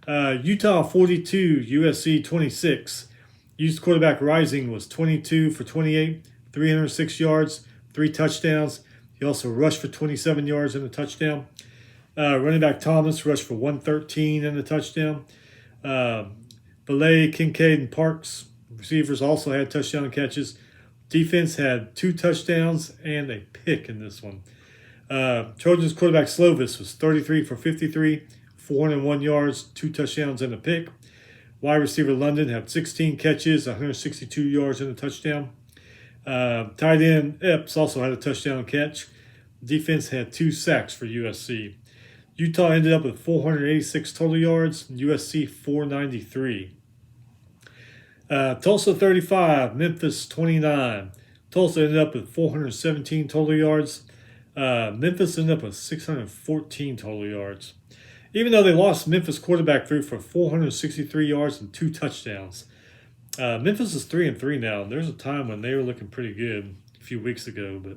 Utah 42, USC 26. Used quarterback Rising was 22 for 28, 306 yards, 3 touchdowns. He also rushed for 27 yards and a touchdown. Running back Thomas rushed for 113 and a touchdown. Belay, Kincaid, and Parks, receivers, also had touchdown catches. Defense had 2 touchdowns and a pick in this one. Trojans quarterback Slovis was 33 for 53, 401 yards, 2 touchdowns and a pick. Wide receiver London had 16 catches, 162 yards and a touchdown. Tight end Epps also had a touchdown catch. Defense had 2 sacks for USC. Utah ended up with 486 total yards, USC 493. Tulsa 35, Memphis 29. Tulsa ended up with 417 total yards. Memphis ended up with 614 total yards. Even though they lost, Memphis quarterback threw for 463 yards and 2 touchdowns. Memphis is 3-3 now. There's a time when they were looking pretty good a few weeks ago, but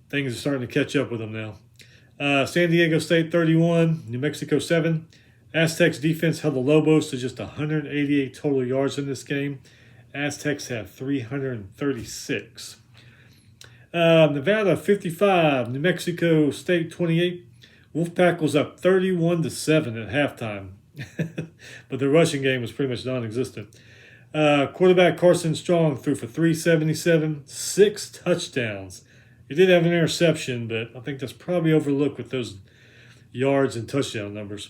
things are starting to catch up with them now. San Diego State 31, New Mexico 7. Aztecs defense held the Lobos to just 188 total yards in this game. Aztecs had 336. Nevada 55, New Mexico State 28. Wolfpack was up 31-7 at halftime, but the rushing game was pretty much non-existent. Quarterback Carson Strong threw for 377, 6 touchdowns. He did have an interception, but I think that's probably overlooked with those yards and touchdown numbers.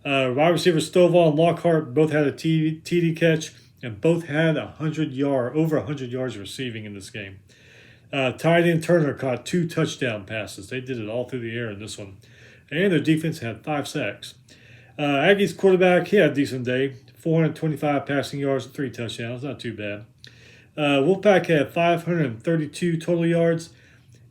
Wide receiver Stovall and Lockhart both had a TD catch, and both had over 100 yards receiving in this game. Tight end Turner caught 2 touchdown passes. They did it all through the air in this one. And their defense had 5 sacks. Aggies quarterback, he had a decent day. 425 passing yards and 3 touchdowns. Not too bad. Wolfpack had 532 total yards.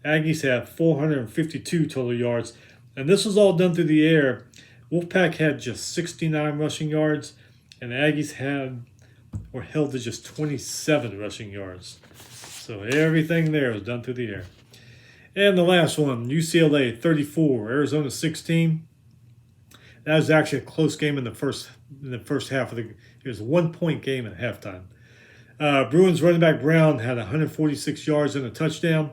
Aggies had 452 total yards. And this was all done through the air. Wolfpack had just 69 rushing yards, and the Aggies were held to just 27 rushing yards. So everything there was done through the air. And the last one, UCLA 34, Arizona 16. That was actually a close game in the first half of it was a 1-point game at halftime. Bruins running back Brown had 146 yards and a touchdown.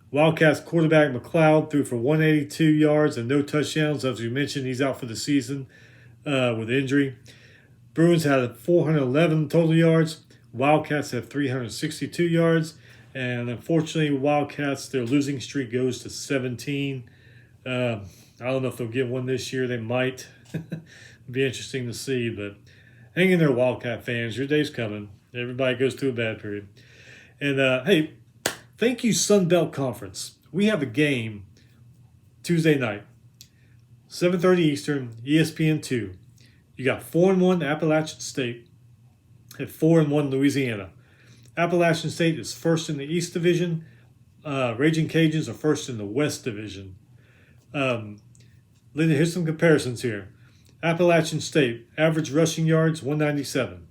Wildcats quarterback McLeod threw for 182 yards and no touchdowns. As we mentioned, he's out for the season with injury. Bruins had 411 total yards. Wildcats had 362 yards. And unfortunately, Wildcats, their losing streak goes to 17. I don't know if they'll get one this year. They might. It'll be interesting to see. But hang in there, Wildcat fans. Your day's coming. Everybody goes through a bad period. And, hey, thank you, Sun Belt Conference. We have a game Tuesday night, 7:30 Eastern, ESPN2. You got 4-1 Appalachian State at 4-1 Louisiana. Appalachian State is first in the East Division. Raging Cajuns are first in the West Division. Here's some comparisons here. Appalachian State, average rushing yards, 197.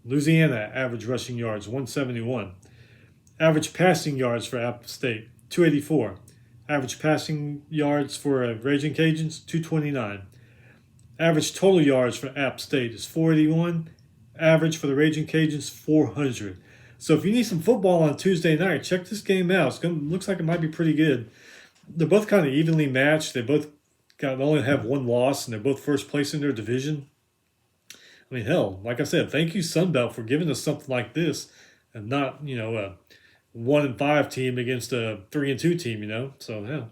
Louisiana, average rushing yards, 171. Average passing yards for App State, 284. Average passing yards for Raging Cajuns, 229. Average total yards for App State is 481. Average for the Raging Cajuns, 400. So if you need some football on Tuesday night, check this game out. Looks like it might be pretty good. They're both kind of evenly matched. They both only have one loss, and they're both first place in their division. I mean, hell, like I said, thank you, Sunbelt, for giving us something like this and not, a 1-5 team against a 3-2 team, So, yeah.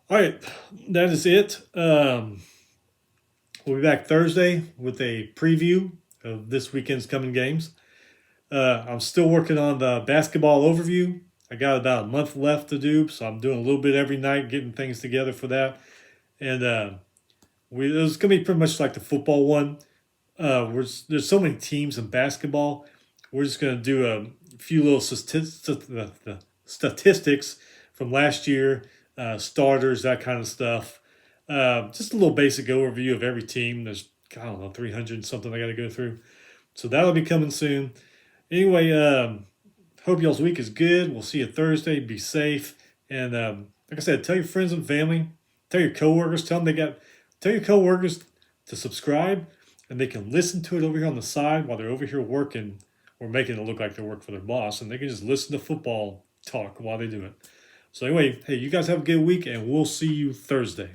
All right, that is it. We'll be back Thursday with a preview of this weekend's coming games. I'm still working on the basketball overview. I got about a month left to do, so I'm doing a little bit every night, getting things together for that. And it's going to be pretty much like the football one. There's so many teams in basketball. We're just going to do a few little statistics from last year, starters, that kind of stuff. Just a little basic overview of every team. There's, 300 and something I got to go through. So that'll be coming soon. Anyway, hope y'all's week is good. We'll see you Thursday. Be safe. And like I said, tell your friends and family. Tell your coworkers. Tell your coworkers to subscribe. And they can listen to it over here on the side while they're over here working or making it look like they work for their boss. And they can just listen to football talk while they do it. So anyway, hey, you guys have a good week, and we'll see you Thursday.